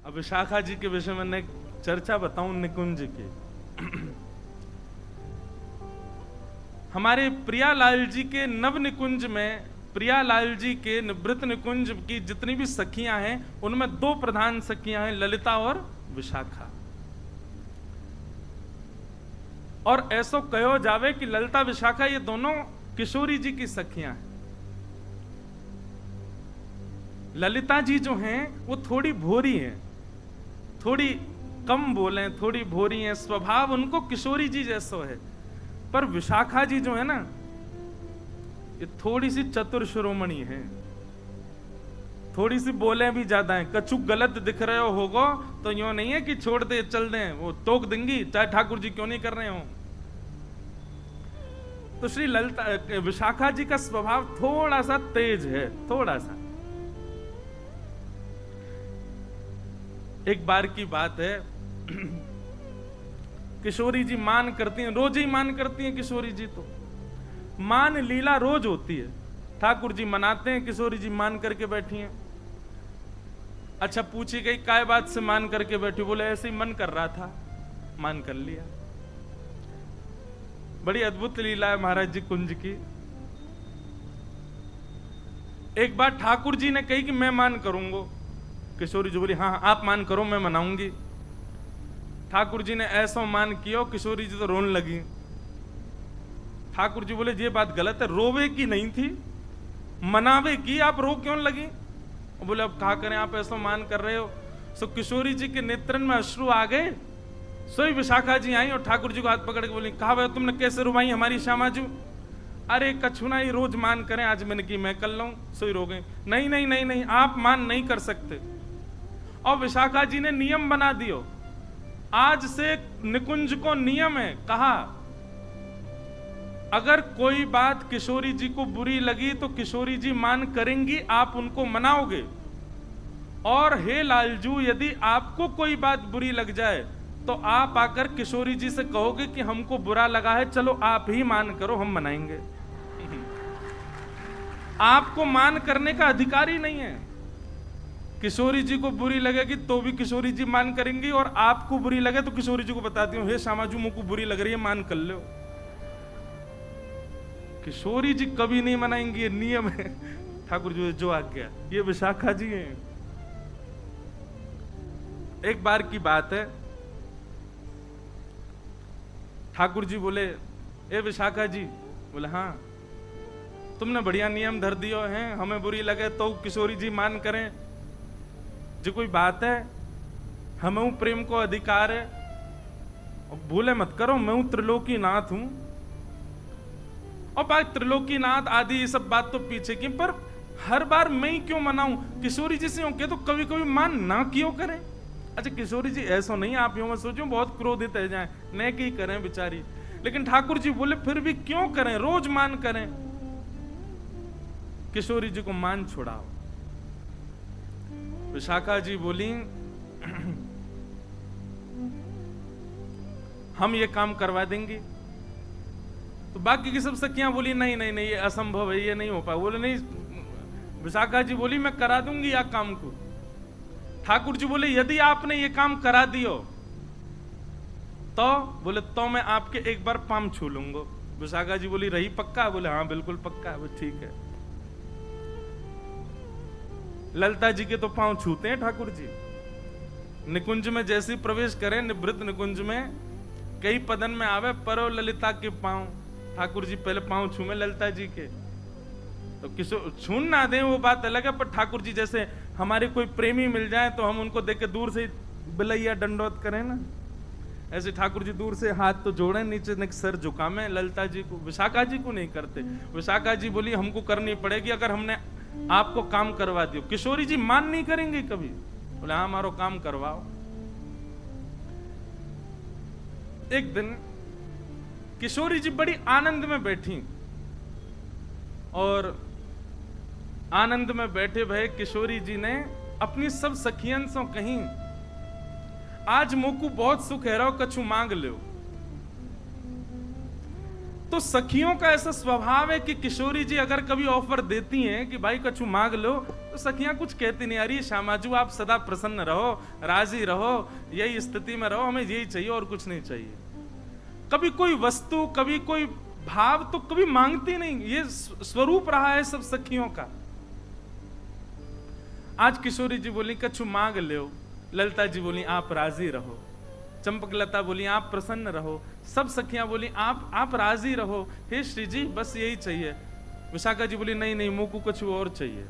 अब विशाखा जी के विषय में मैं चर्चा बताऊं निकुंज की। हमारे प्रियालाल जी के नव निकुंज में प्रियालाल जी के निवृत्त निकुंज की जितनी भी सखियां हैं उनमें दो प्रधान सखियां हैं, ललिता और विशाखा। और ऐसो कहो जावे कि ललिता विशाखा ये दोनों किशोरी जी की सखियां हैं। ललिता जी जो हैं वो थोड़ी भोरी हैं, थोड़ी कम बोले, थोड़ी भोरी हैं, स्वभाव उनको किशोरी जी जैसो है। पर विशाखा जी जो है ना, ये थोड़ी सी चतुर शिरोमणि है, थोड़ी सी बोले भी ज्यादा है। कछु गलत दिख रहे हो होगो तो यूं नहीं है कि छोड़ दे चल दे, वो टोक देंगी चाहे ठाकुर जी क्यों नहीं कर रहे हो। तो श्री ललिता विशाखा जी का स्वभाव थोड़ा सा तेज है, थोड़ा सा। एक बार की बात है, किशोरी जी मान करती हैं, रोज ही मान करती हैं किशोरी जी। तो मान लीला रोज होती है, ठाकुर जी मनाते हैं, किशोरी जी मान करके बैठी हैं। अच्छा, पूछी गई काय बात से मान करके बैठी? बोले ऐसे ही मन कर रहा था, मान कर लिया। बड़ी अद्भुत लीला है महाराज जी कुंज की। एक बार ठाकुर जी ने कही कि मैं मान करूंगा। किशोरी जी बोली हाँ आप मान करो, मैं मनाऊंगी। ठाकुर जी ने ऐसा मान किया, किशोरी जी तो रोने लगी। ठाकुर जी बोले ये बात गलत है, रोवे की नहीं थी, मनावे की, आप रो क्यों लगी? बोले अब कहा करें, आप ऐसा मान कर रहे हो। सो किशोरी जी के नेत्रन में अश्रु आ गए। सोई विशाखा जी आई और ठाकुर जी को हाथ पकड़ के बोली कहा भाई तुमने कैसे रुवाई हमारी श्यामाजू? अरे कछुना ही रोज मान करें, आज मैंने की मैं कर लूं। सोई रो गए। नहीं नहीं नहीं नहीं, आप मान नहीं कर सकते। और विशाखा जी ने नियम बना दियो, आज से निकुंज को नियम है, कहा अगर कोई बात किशोरी जी को बुरी लगी तो किशोरी जी मान करेंगी, आप उनको मनाओगे। और हे लालजू, यदि आपको कोई बात बुरी लग जाए तो आप आकर किशोरी जी से कहोगे कि हमको बुरा लगा है, चलो आप ही मान करो, हम मनाएंगे। आपको मान करने का अधिकार ही नहीं है। किशोरी जी को बुरी लगेगी तो भी किशोरी जी मान करेंगी, और आपको बुरी लगे तो किशोरी जी को बताती हूँ हे श्यामाजू मुझको बुरी लग रही है, मान कर लो। किशोरी जी कभी नहीं मनाएंगी, ये नियम है ठाकुर जी जो आज्ञा। ये विशाखा जी हैं। एक बार की बात है, ठाकुर जी बोले ए विशाखा जी? बोले हाँ। तुमने बढ़िया नियम धर दियो हैं, हमें बुरी लगे तो किशोरी जी मान करें, जो कोई बात है? हमें प्रेम को अधिकार है। भूले मत करो, मैं हूं त्रिलोकी नाथ हूं। और बात त्रिलोकी नाथ आदि ये सब बात तो पीछे की, पर हर बार मैं ही क्यों मनाऊं? किशोरी जी से के तो कभी कभी मान ना क्यों करें? अच्छा किशोरी जी ऐसा नहीं, आप यूं मत सोचो बहुत क्रोधित है जाए, न की करें बेचारी। लेकिन ठाकुर जी बोले फिर भी क्यों करें, रोज मान करें। किशोरी जी को मान छुड़ाओ। विशाखा जी बोली हम ये काम करवा देंगे। तो बाकी की सब सखियां बोली नहीं नहीं नहीं, ये असंभव है, ये नहीं हो पाए। बोले नहीं, विशाखा जी बोली मैं करा दूंगी या काम को। ठाकुर जी बोले यदि आपने ये काम करा दियो तो? बोले तो मैं आपके एक बार पाम छू लूंगा। विशाखा जी बोली रही पक्का? बोले हाँ बिल्कुल पक्का। वो ठीक है। ललिता जी के तो पांव छूते हैं ठाकुर जी। निकुंज में जैसे प्रवेश करें, निवृत्त निकुंज में कई पदन में आवे परो ललिता के पांव। ठाकुर जी पहले पांव छूमे ललिता जी के। तो किशोर छून ना दें वो बात अलग है, पर ठाकुर जी जैसे हमारे कोई प्रेमी मिल जाए तो हम उनको देख के दूर से बिलैया दंडोत करें ना, ऐसे ठाकुर जी दूर से हाथ तो जोड़े, नीचे सर झुकामे ललिता जी को। विशाखा जी को नहीं करते। विशाखा जी बोली हमको करनी पड़ेगी, अगर हमने आपको काम करवा दियो। किशोरी जी मान नहीं करेंगे कभी। बोले हाँ हमारो काम करवाओ। एक दिन किशोरी जी बड़ी आनंद में बैठी, और आनंद में बैठे भय किशोरी जी ने अपनी सब सखियन से कहीं आज मोकू बहुत सुख है रहो, कछु मांग लो। तो सखियों का ऐसा स्वभाव है कि किशोरी जी अगर कभी ऑफर देती हैं कि भाई कछु मांग लो, तो सखियां कुछ कहती नहीं, अरे श्यामाजू आप सदा प्रसन्न रहो, राजी रहो, यही स्थिति में रहो, हमें यही चाहिए और कुछ नहीं चाहिए। कभी कोई वस्तु, कभी कोई भाव तो कभी मांगती नहीं, ये स्वरूप रहा है सब सखियों का। आज किशोरी जी बोली कछु मांग लो, ललिता जी बोली आप राजी रहो, चंपकलता बोली आप प्रसन्न रहो, सब सखियां बोली आप राजी रहो, हे श्री जी बस यही चाहिए। विशाखा जी बोली नहीं नहीं, मुझको कुछ और चाहिए।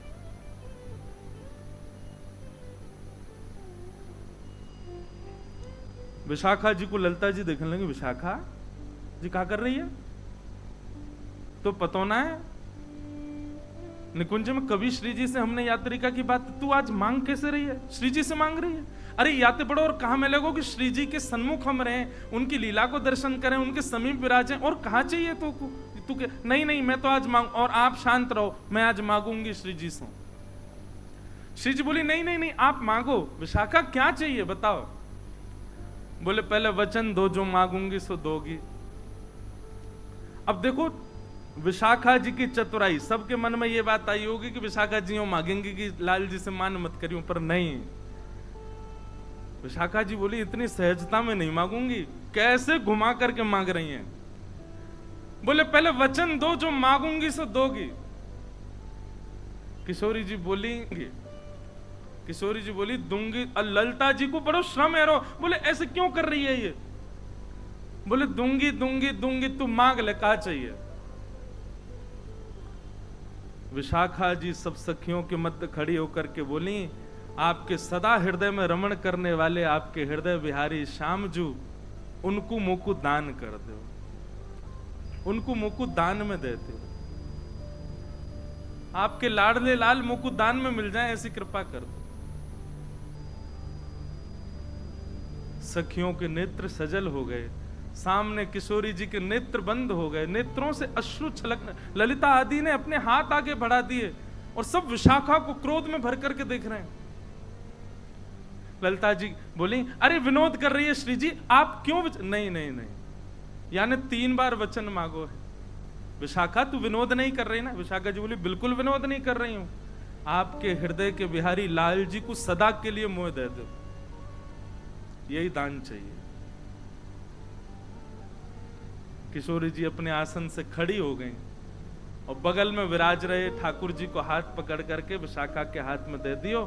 विशाखा जी को ललिता जी देखने लगे, विशाखा जी क्या कर रही है, तो पतोना है निकुंज में कभी श्री जी से हमने यात्रिका की बात, तू आज मांग कैसे रही है, श्री जी से मांग रही है। अरे याते पढ़ो और कहा मिलेगो कि श्री जी के सन्मुख हम रहे, उनकी लीला को दर्शन करें, उनके समीप विराजें, और कहा चाहिए तो तू के नहीं नहीं मैं तो आज मांग, और आप शांत रहो, मैं आज मांगूंगी श्री जी से। श्री जी बोली नहीं नहीं नहीं आप मांगो। विशाखा क्या चाहिए बताओ। बोले पहले वचन दो, जो मांगूंगी सो दोगी। अब देखो विशाखा जी की चतुराई, सबके मन में ये बात आई होगी कि विशाखा जी मांगेंगी कि लाल जी से मान मत करियो, पर नहीं, विशाखा जी बोली इतनी सहजता में नहीं मांगूंगी। कैसे घुमा करके मांग रही हैं। बोले पहले वचन दो, जो मांगूंगी सो दोगी। किशोरी जी बोली दूंगी। ललिता जी को बड़ो श्रम है रो, बोले ऐसे क्यों कर रही है ये। बोले दूंगी दूंगी दूंगी, तू मांग ले, कहा चाहिए। विशाखा जी सब सखियों के मध्य खड़ी होकर के बोली, आपके सदा हृदय में रमण करने वाले आपके हृदय बिहारी श्यामजू, उनको मुकु दान कर दो, उनको मुकु दान में देते हो, आपके लाडले लाल मुकु दान में मिल जाए, ऐसी कृपा कर दो। सखियों के नेत्र सजल हो गए, सामने किशोरी जी के नेत्र बंद हो गए, नेत्रों से अश्रु छलकने। ललिता आदि ने अपने हाथ आगे बढ़ा दिए और सब विशाखा को क्रोध में भर करके देख रहे हैं। ललिता जी बोली अरे विनोद कर रही है श्री जी, आप क्यों नहीं नहीं नहीं, यानी 3 बार वचन मांगो है। विशाखा तू विनोद नहीं कर रही ना। विशाखा जी बोली बिल्कुल विनोद नहीं कर रही हूं, आपके हृदय के बिहारी लाल जी को सदा के लिए मोह दे दो, यही दान चाहिए। किशोरी जी अपने आसन से खड़ी हो गई और बगल में विराज रहे ठाकुर जी को हाथ पकड़ करके विशाखा के हाथ में दे दियो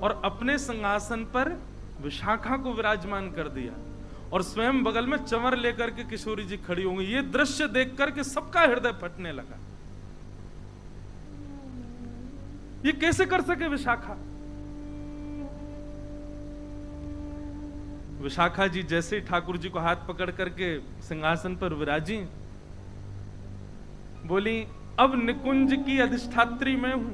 और अपने सिंहासन पर विशाखा को विराजमान कर दिया और स्वयं बगल में चंवर लेकर के किशोरी जी खड़ी हो गई। ये दृश्य देख करके सबका हृदय फटने लगा। ये कैसे कर सके विशाखा। विशाखा जी जैसे ही ठाकुर जी को हाथ पकड़ करके सिंहासन पर विराजी, बोली अब निकुंज की अधिष्ठात्री मैं हूं,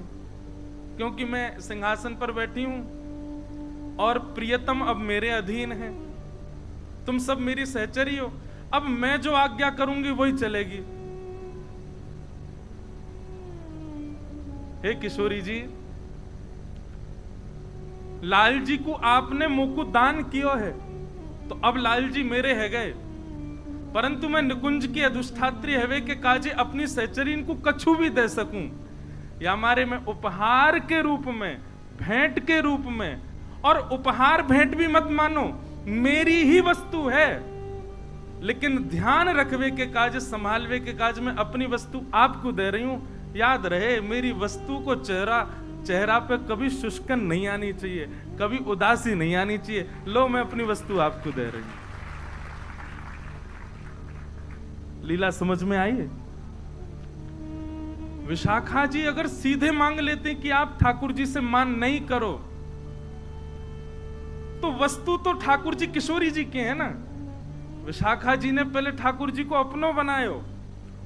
क्योंकि मैं सिंहासन पर बैठी हूं और प्रियतम अब मेरे अधीन है, तुम सब मेरी सहचरी हो, अब मैं जो आज्ञा करूंगी वही चलेगी। हे किशोरी जी, लाल जी को आपने मुकुट दान किया है तो अब लाल जी मेरे है गए, परंतु मैं निकुंज की अधिष्ठात्री हवे के काजे अपनी सहचरीन को कछु भी दे सकूं, या हमारे में उपहार के रूप में, भेंट के रूप में, और उपहार भेंट भी मत मानो, मेरी ही वस्तु है, लेकिन ध्यान रखवे के काज, संभालवे के काज में अपनी वस्तु आपको दे रही हूं। याद रहे मेरी वस्तु को चेहरा पे कभी शुष्कन नहीं आनी चाहिए, कभी उदासी नहीं आनी चाहिए। लो मैं अपनी वस्तु आपको दे रही हूं। लीला समझ में आई है। विशाखा जी अगर सीधे मांग लेते कि आप ठाकुर जी से मान नहीं करो, तो वस्तु तो ठाकुर जी किशोरी जी के हैं ना। विशाखा जी ने पहले ठाकुर जी को अपनो बनायो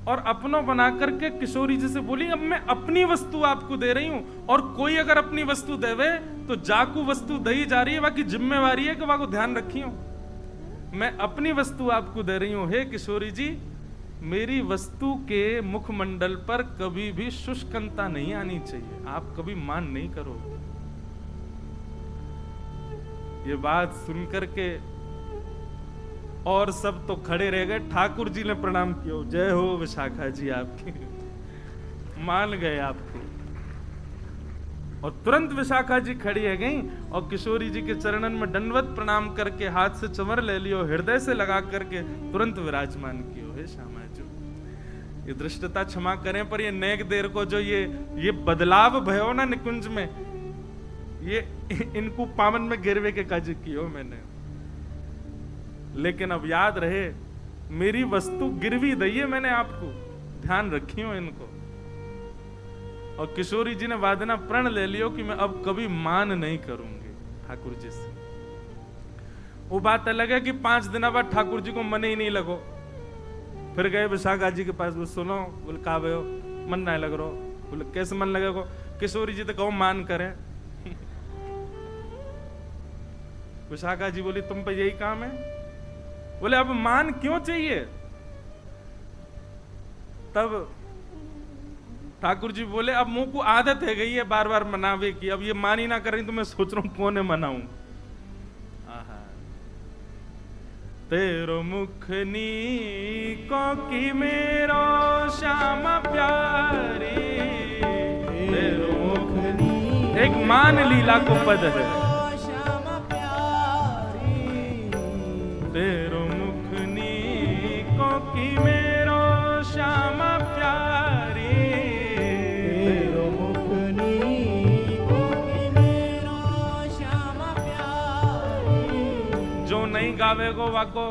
और अपनो बना करके किशोरी जी से बोली अब मैं अपनी वस्तु आपको दे रही हूं, और कोई अगर अपनी वस्तु देवे तो जाकू वस्तु दई जा रही है, बाकी जिम्मेवारी है कि वाको ध्यान रखी हो। मैं अपनी वस्तु आपको दे रही हूं। हे किशोरी जी, मेरी वस्तु के मुखमंडल पर कभी भी शुष्कता नहीं आनी चाहिए, आप कभी मान नहीं करो। ये बात सुनकर के और सब तो खड़े रह गए। ठाकुर जी ने प्रणाम किया, जय हो विशाखा जी आपकी, मान गए आपको। और तुरंत विशाखा जी खड़ी है गई और किशोरी जी के चरणन में दंडवत प्रणाम करके हाथ से चमर ले लियो, हृदय से लगा करके तुरंत विराजमान कियो। हे श्यामा जी, ये दृष्टता क्षमा करें, पर ये नेक देर को जो ये बदलाव भयो ना निकुंज में, ये इनको पावन में गिरवे के काज कियो मैंने। लेकिन अब याद रहे, मेरी वस्तु गिरवी दइए मैंने आपको, ध्यान रखियो इनको। और किशोरी जी ने वादना प्रण ले लियो कि मैं अब कभी मान नहीं करूंगी ठाकुर जी से। वो बात अलग है कि 5 दिन बाद ठाकुर जी को मन ही नहीं लगो। फिर गए विशाखा जी के पास, वो सुनो, बोले कहा भयो मन नहीं लग रहा। बोले कैसे मन लगेगा? किशोरी जी तो कहो मान करें। विशाखा जी बोली तुम पे यही काम है? बोले अब मान क्यों चाहिए? तब ठाकुर जी बोले अब मुंह को आदत है गई है बार बार मनावे की, अब ये मान ही ना कर रही तो मैं सोच रहा हूं कौन है मनाऊं। तेरो मुखनी को की मेरो श्यामा प्यारी, तेरो मुखनी एक मान लीला को पद है। तेरो मुखनी को की मेरो श्यामा प्यारी, तेरो मुखनी को की मेरो श्यामा प्यारी। जो नहीं गावे गो वाको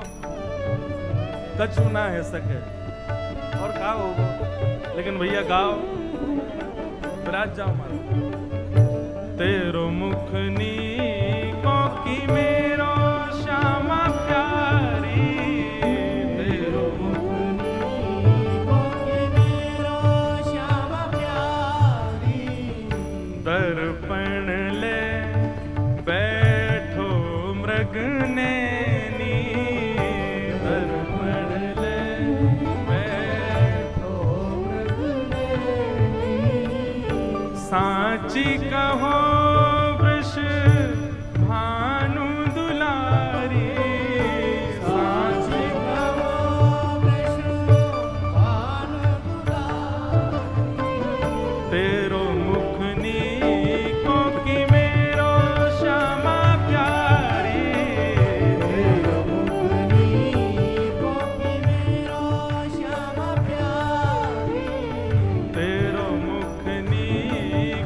कछु ना है सके, और गाओ लेकिन भैया गाओ, विराज जाओ मारो। तेरो मुखनी को की मेरो श्यामा प्यारी, तेरो मुखनी को की मेरो श्यामा प्यारी। दर्पण ले बैठो मृग नैनी, दर्पण ले बैठो मृग नैनी। साची कहो वृष भानु दुलारी, साची कहो वृष भानु दुलारी। तेरो मुखनी को की मेरो श्यामा प्यारी, तेरो मुखनी को की मेरो श्यामा प्यारी। तेरो मुखनी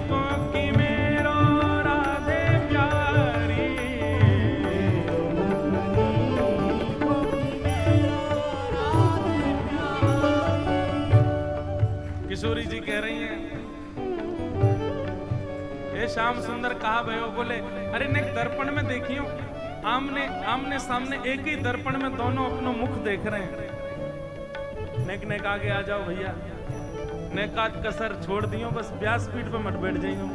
को की मेरो राधे प्यारी, तेरो मुखनी को की मेरो राधे प्यारी। किशोरी जी कह रही हैं, ये श्याम सुंदर कहा भयो? बोले अरे ने दर्पण में देखियो, आमने आमने सामने एक ही दर्पण में दोनों अपना मुख देख रहे हैं। नेक नेक आगे आ जाओ भैया, नेकात कसर छोड़ दियो, बस व्यासपीठ पे मत बैठ जाइयो,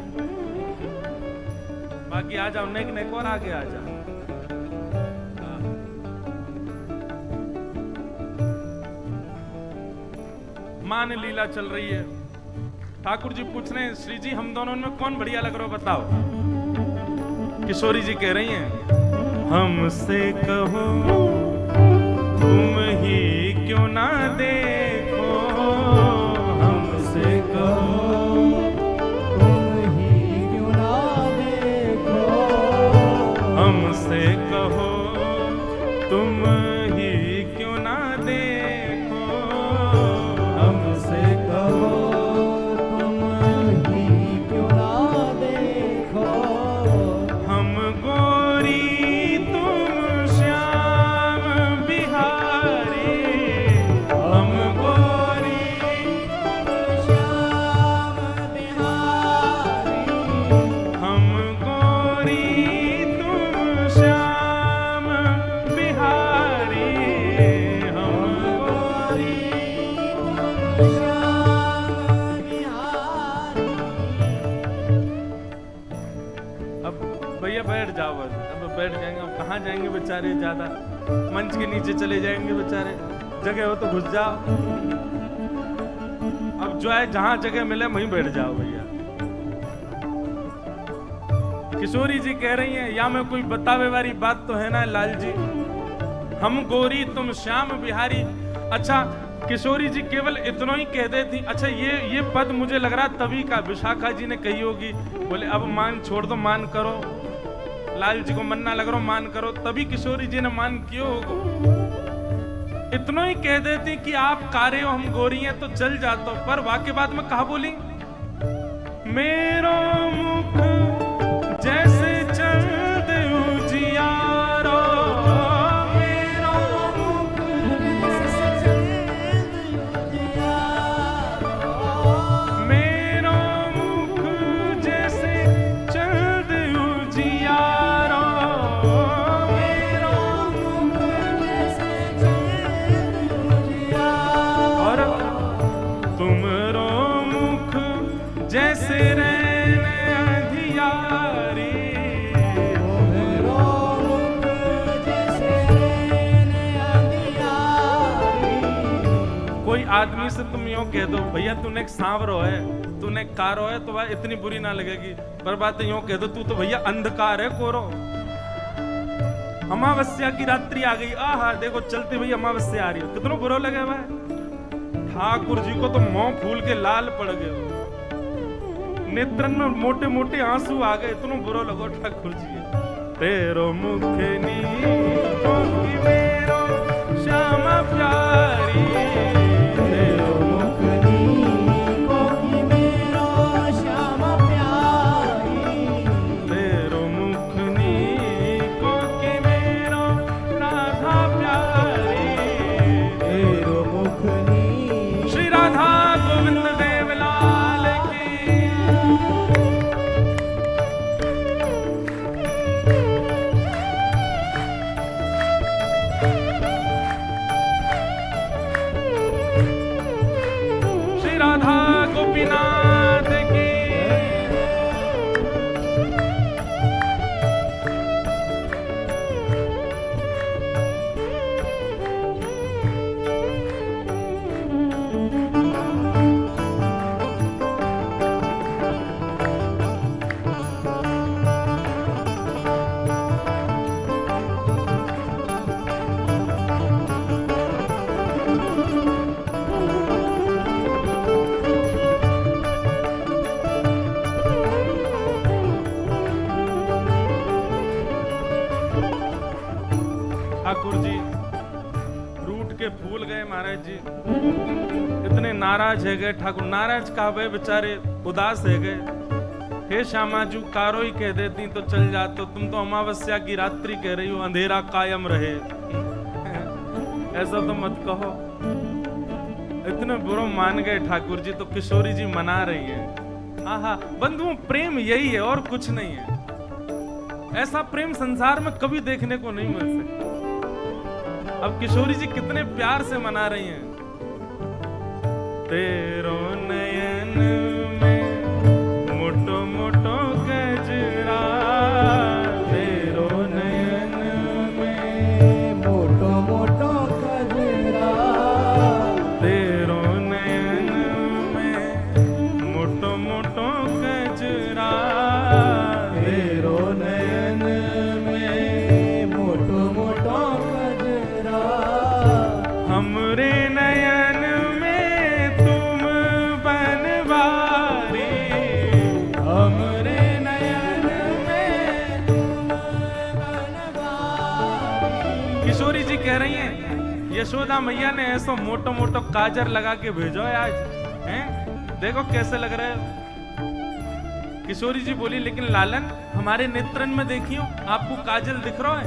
बाकी आ जाओ नेक नेक और आगे आ जाओ। मान लीला चल रही है। ठाकुर जी पूछ रहे हैं, श्री जी हम दोनों में कौन बढ़िया लग रहा हो बताओ। किशोरी जी कह रही हैं, हमसे कहो तुम ही क्यों ना देखो, हमसे कहो तुम ही क्यों ना देखो, हमसे कहो तुम ही क्यों ना देखो, हमसे कहो तुम ही क्यों ना देखो। हम गोरी तुम श्याम बिहारी, हम गोरी तुम श्याम बिहारी, हम गोरी तुम श्याम बिहारी, हम गोरी तुम श्याम बिहारी। अब भैया बैठ जाओ, बस अब बैठ जाएंगे। अब कहाँ जाएंगे बेचारे, ज्यादा मंच के नीचे चले जाएंगे बेचारे, जगह हो तो घुस जाओ। अब जो है जहां जगह मिले वहीं बैठ जाओ भैया। किशोरी जी कह रही हैं, या में कोई बतावे वाली बात तो है ना लाल जी, हम गोरी तुम श्याम बिहारी। अच्छा किशोरी जी केवल इतना ही कह देती। अच्छा ये पद मुझे लग रहा तभी का विशाखा जी ने कही होगी। बोले अब मान छोड़ दो, मान करो, लाल जी को मन्ना लग रहा मान करो, तभी किशोरी जी ने मान क्यों होगो। इतना ही कह देती कि आप कारे हो हम गोरी हैं तो चल जाता। पर वाक्य बाद में कहा बोली, मेरो मुख जैसे चंद उजियारो, मेरो मुख जैसे चंद उजियारो, मेरो मुख जैसे चंद उजियारो, मेरो मुख जैसे चंद उजियारो, और तुमरो मुख जैसे रैन अंधियारी, मेरो मुख जैसे रैन अंधियारी। कोई आदमी से तुम यूं कह दो भैया तूने एक सांवरो है, तूने एक कारो है, तो बात इतनी बुरी ना लगेगी। पर बात यूं कह दो तू तो भैया अंधकार है, कोरो, अमावस्या की रात्रि आ गई, आहा देखो चलते भैया अमावस्या आ रही है, कितना बुरा लगे भाई। ठाकुर जी को तो मुंह फूल के लाल पड़ गए, नेत्रन में मोटे मोटे आंसू आ गए, इतना बुरा लगो ठाकुर जी। तेरो मुख नीको की मेरो श्यामा प्यारी, मेरो मुख नीको की मेरो श्यामा प्यारी, तेरो मुख नीको की मेरो राधा प्यारी, मेरो मुख नी। श्री राधा गोविंद देव लाल की। श्री राधा गोपीनाथ की। ठाकुर जी रूठ के फूल गए महाराज जी, इतने नाराज है गए ठाकुर। नाराज कहा गए बेचारे, उदास है गए। हे श्यामाजू कारो ही कह देती तो चल जाते, तुम तो अमावस्या की रात्रि कह रही हो, अंधेरा कायम रहे। ऐसा तो मत कहो। इतने बुरो मान गए ठाकुर जी, तो किशोरी जी मना रही है। आहा बंधुओं प्रेम यही है और कुछ नहीं है। ऐसा प्रेम संसार में कभी देखने को नहीं मिल सकता। अब किशोरी जी कितने प्यार से मना रही हैं। तेरो नयन में मोटो मोटो गजरा, तेरो नयन में मोटो मोटो गजरा, तेरो नयन में मोटो मोटो गजरा, मेरो नयन में मोटो मोटो गजरा, हमरे नयन में तुम बनवारी, हमरे नयन में तुम बनवारी। किशोरी जी कह रही हैं यशोदा मैया ने ऐसा मोटो मोटो काजर लगा के भेजो है आज, हैं? देखो कैसे लग रहे हो। किशोरी जी बोली लेकिन लालन हमारे नेत्रन में देखियो, आपको काजल दिख रहा है?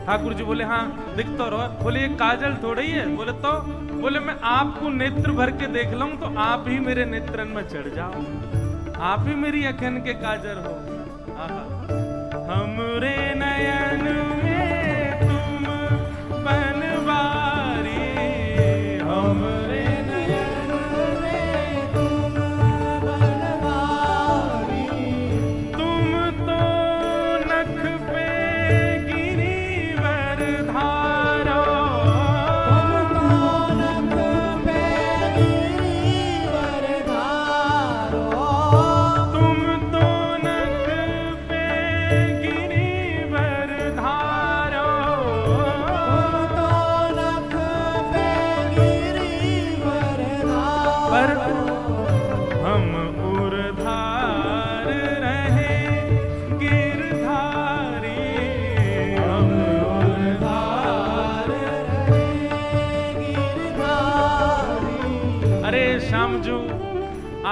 ठाकुर जी बोले हाँ दिख तो रहा है। बोले ये काजल थोड़ी है। बोले तो? बोले मैं आपको नेत्र भर के देख लूं तो आप ही मेरे नेत्रन में चढ़ जाओ, आप ही मेरी अखन के काजर हो। आहा हमरे नयन में तुम बनवारी, हमरे नयन में तुम बनवारी, तुम तो नख पे गिरिवर धारो, तुम तो नख पे गिरिवर धारो, तुम तो नख पे गिरिवर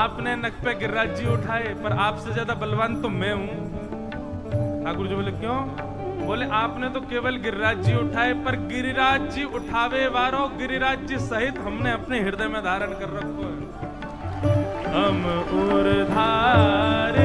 आपने नक पे गिरिराज जी उठाए, पर आपसे ज्यादा बलवान तो मैं हूं। ठाकुर जी बोले क्यों? बोले आपने तो केवल गिरिराज जी उठाए, पर गिरिराज जी उठावे वारो गिरिराज जी सहित हमने अपने हृदय में धारण कर रखो है। हम उर्धार